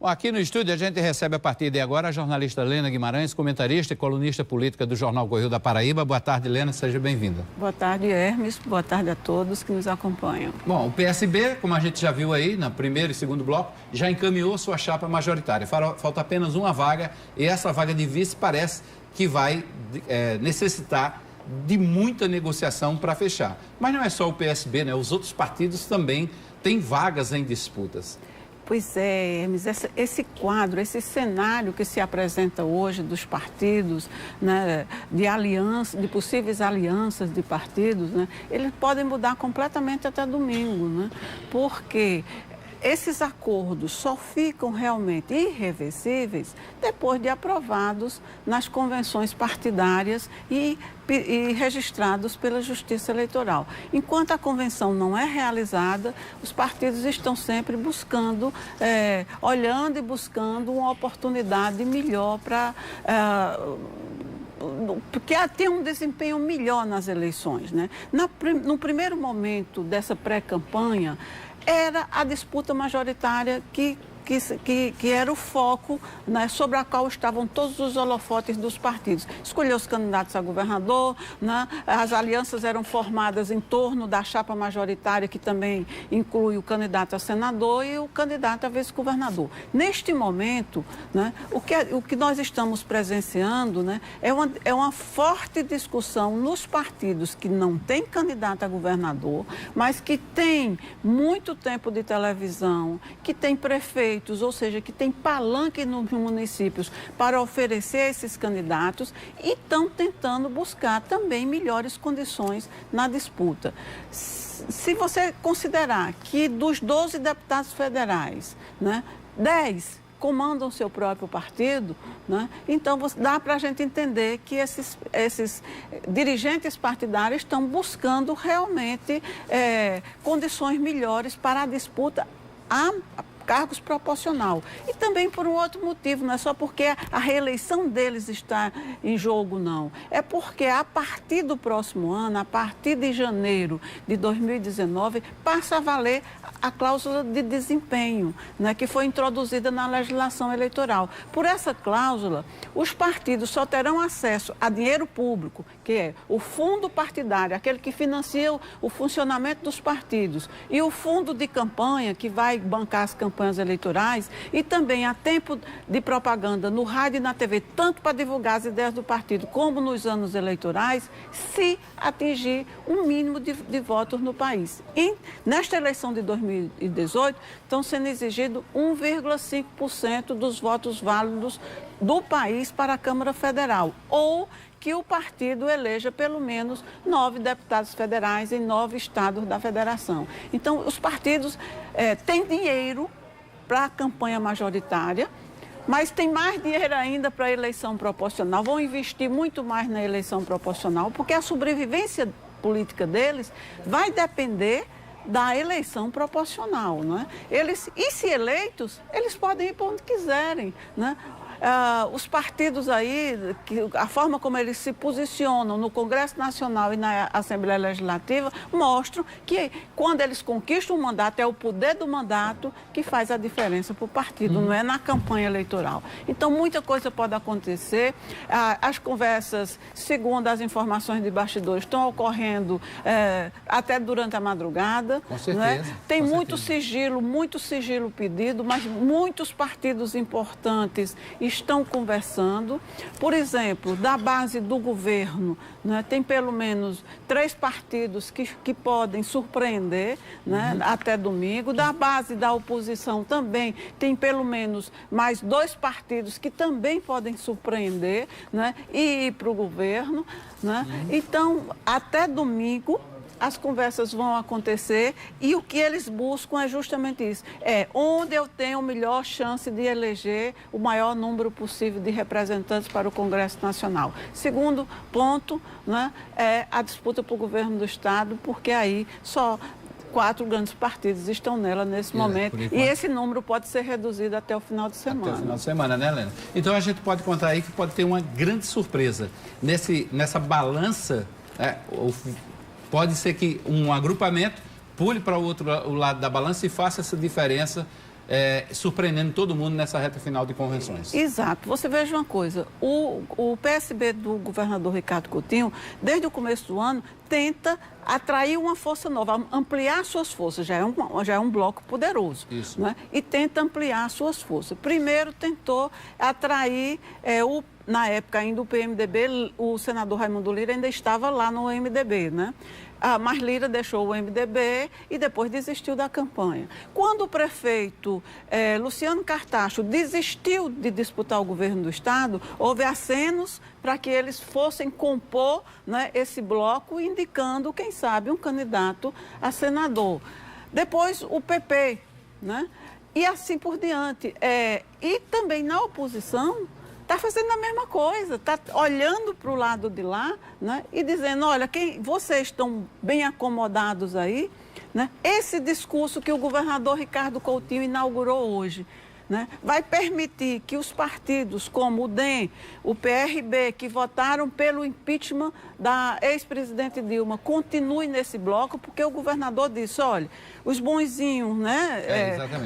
Bom, aqui no estúdio a gente recebe a partir de agora a jornalista Lena Guimarães, comentarista e colunista política do Jornal Correio da Paraíba. Boa tarde, Lena, seja bem-vinda. Boa tarde, Hermes. Boa tarde a todos que nos acompanham. Bom, o PSB, como a gente já viu aí no primeiro e segundo bloco, já encaminhou sua chapa majoritária. Falta apenas uma vaga e essa vaga de vice parece que vai necessitar de muita negociação para fechar. Mas não é só o PSB, né? Os outros partidos também têm vagas em disputas. Pois é, Hermes, esse quadro, esse cenário que se apresenta hoje dos partidos, né, de aliança, de possíveis alianças de partidos, né, eles podem mudar completamente até domingo, né, porque esses acordos só ficam realmente irreversíveis depois de aprovados nas convenções partidárias e registrados pela Justiça Eleitoral. Enquanto a convenção não é realizada, os partidos estão sempre buscando, olhando e buscando uma oportunidade melhor para porque ter um desempenho melhor nas eleições, né? No primeiro momento dessa pré-campanha, era a disputa majoritária que era o foco, né, sobre a qual estavam todos os holofotes dos partidos. Escolher os candidatos a governador, né, as alianças eram formadas em torno da chapa majoritária, que também inclui o candidato a senador e o candidato a vice-governador. Neste momento, né, o que nós estamos presenciando, né, é uma forte discussão nos partidos que não têm candidato a governador, mas que têm muito tempo de televisão, que têm prefeito, ou seja, que tem palanque nos municípios para oferecer esses candidatos e estão tentando buscar também melhores condições na disputa. Se você considerar que dos 12 deputados federais, né, 10 comandam seu próprio partido, né? Então dá para a gente entender que esses dirigentes partidários estão buscando realmente condições melhores para a disputa a cargos proporcional. E também por um outro motivo, não é só porque a reeleição deles está em jogo, não. É porque a partir do próximo ano, a partir de janeiro de 2019, passa a valer a cláusula de desempenho, né, que foi introduzida na legislação eleitoral. Por essa cláusula, os partidos só terão acesso a dinheiro público, que é o fundo partidário, aquele que financia o funcionamento dos partidos, e o fundo de campanha, que vai bancar as campanhas eleitorais, e também a tempo de propaganda no rádio e na TV, tanto para divulgar as ideias do partido como nos anos eleitorais, se atingir um mínimo de votos no país. E nesta eleição de 2018, estão sendo exigidos 1,5% dos votos válidos do país para a Câmara Federal, ou que o partido eleja pelo menos 9 deputados federais em 9 estados da federação. Então, os partidos têm dinheiro para a campanha majoritária, mas tem mais dinheiro ainda para a eleição proporcional. Vão investir muito mais na eleição proporcional, porque a sobrevivência política deles vai depender da eleição proporcional, não é? E se eleitos, eles podem ir para onde quiserem, né? Os partidos aí, a forma como eles se posicionam no Congresso Nacional e na Assembleia Legislativa, mostram que quando eles conquistam o mandato, é o poder do mandato que faz a diferença para o partido, não é na campanha eleitoral. Então, muita coisa pode acontecer. As conversas, segundo as informações de bastidores, estão ocorrendo até durante a madrugada. Com certeza. Né? Tem muito sigilo pedido, mas muitos partidos importantes estão conversando. Por exemplo, da base do governo, né, tem pelo menos 3 partidos que podem surpreender, né, até domingo. Da base da oposição também tem pelo menos mais 2 partidos que também podem surpreender, né, e ir para o governo. Né? Então, até domingo, as conversas vão acontecer e o que eles buscam é justamente isso. Onde eu tenho a melhor chance de eleger o maior número possível de representantes para o Congresso Nacional. Segundo ponto, né, é a disputa para o governo do Estado, porque aí só 4 grandes partidos estão nela nesse momento e esse número pode ser reduzido até o final de semana. Até o final de semana, né, Helena? Então a gente pode contar aí que pode ter uma grande surpresa nessa balança, pode ser que um agrupamento pule para o lado da balança e faça essa diferença surpreendendo todo mundo nessa reta final de convenções. Exato. Você veja uma coisa, o PSB do governador Ricardo Coutinho, desde o começo do ano, tenta atrair uma força nova, ampliar suas forças, já é um bloco poderoso. Isso. Né? E tenta ampliar suas forças. Primeiro tentou atrair na época ainda o PMDB, o senador Raimundo Lira ainda estava lá no MDB, né? Mas Lira deixou o MDB e depois desistiu da campanha. Quando o prefeito Luciano Cartacho desistiu de disputar o governo do estado, houve acenos para que eles fossem compor, né, esse bloco, indicando, quem sabe, um candidato a senador. Depois o PP, né? E assim por diante. E também na oposição está fazendo a mesma coisa, está olhando para o lado de lá, né, e dizendo, olha, vocês estão bem acomodados aí, né? Esse discurso que o governador Ricardo Coutinho inaugurou hoje, né, vai permitir que os partidos como o DEM, o PRB, que votaram pelo impeachment da ex-presidente Dilma, continuem nesse bloco, porque o governador disse, olha, os bonzinhos, né,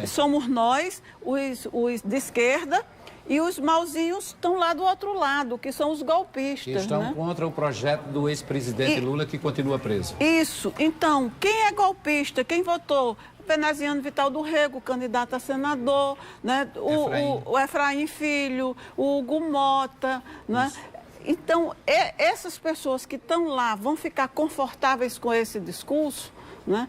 somos nós, os de esquerda, e os mauzinhos estão lá do outro lado, que são os golpistas. Que estão, né, contra o projeto do ex-presidente Lula, que continua preso. Isso. Então, quem é golpista? Quem votou? Veneziano Vital do Rego, candidato a senador, né? O Efraim Filho, o Hugo Mota, né? Então, essas pessoas que estão lá vão ficar confortáveis com esse discurso, né?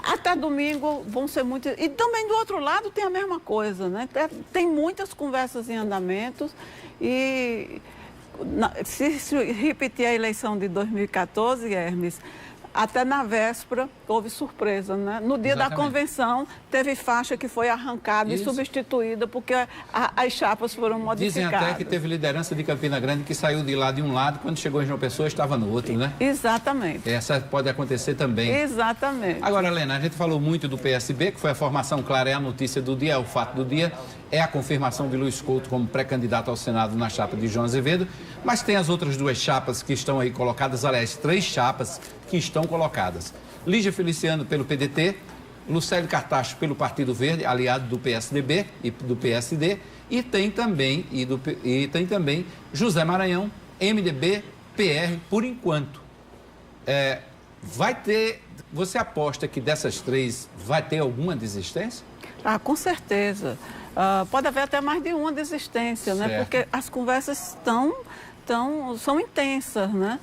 Até domingo vão ser muitas. E também do outro lado tem a mesma coisa, né? Tem muitas conversas em andamento e se repetir a eleição de 2014, Hermes, até na véspera houve surpresa, né? No dia da convenção teve faixa que foi arrancada e substituída porque as chapas foram modificadas. Dizem até que teve liderança de Campina Grande que saiu de lá de um lado, quando chegou em João Pessoa estava no outro, né? Exatamente. Essa pode acontecer também. Exatamente. Agora, Helena, a gente falou muito do PSB, que foi a formação clara, é a notícia do dia, é o fato do dia, é a confirmação de Luiz Couto como pré-candidato ao Senado na chapa de João Azevedo, mas tem as outras duas chapas que estão aí colocadas, aliás, 3 chapas que estão colocadas. Lígia Feliciano pelo PDT, Lucélio Cartacho pelo Partido Verde, aliado do PSDB e do PSD, e tem também José Maranhão, MDB, PR, por enquanto. Você aposta que dessas 3 vai ter alguma desistência? Com certeza. Pode haver até mais de uma desistência, né? Porque as conversas são intensas, né?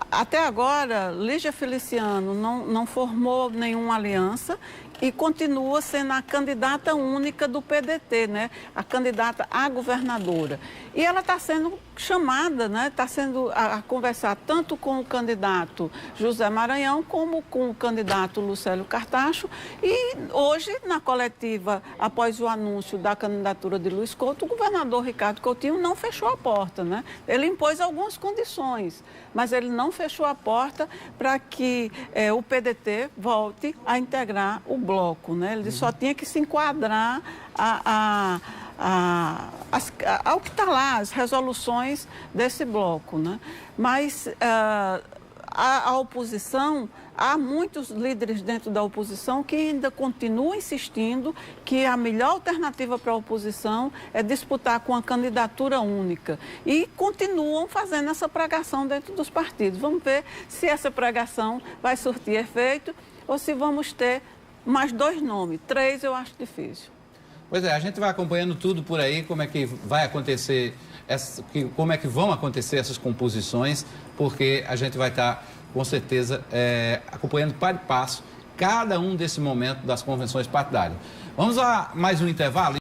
Até agora, Lígia Feliciano não formou nenhuma aliança e continua sendo a candidata única do PDT, né? A candidata a governadora. E ela está sendo chamada, né? Está sendo a conversar tanto com o candidato José Maranhão como com o candidato Lucélio Cartacho. E hoje, na coletiva, após o anúncio da candidatura de Luiz Couto, o governador Ricardo Coutinho não fechou a porta, né? Ele impôs algumas condições, mas ele não fechou a porta para que o PDT volte a integrar o bloco, né? Ele só tinha que se enquadrar ao que está lá, as resoluções desse bloco, né? Mas a oposição, há muitos líderes dentro da oposição que ainda continuam insistindo que a melhor alternativa para a oposição é disputar com a candidatura única. E continuam fazendo essa pregação dentro dos partidos. Vamos ver se essa pregação vai surtir efeito ou se vamos ter mais 2 nomes. 3 eu acho difícil. Pois a gente vai acompanhando tudo por aí, como é que vai acontecer, como é que vão acontecer essas composições, porque a gente vai estar, com certeza, acompanhando para e passo cada um desse momento das convenções partidárias. Vamos a mais um intervalo.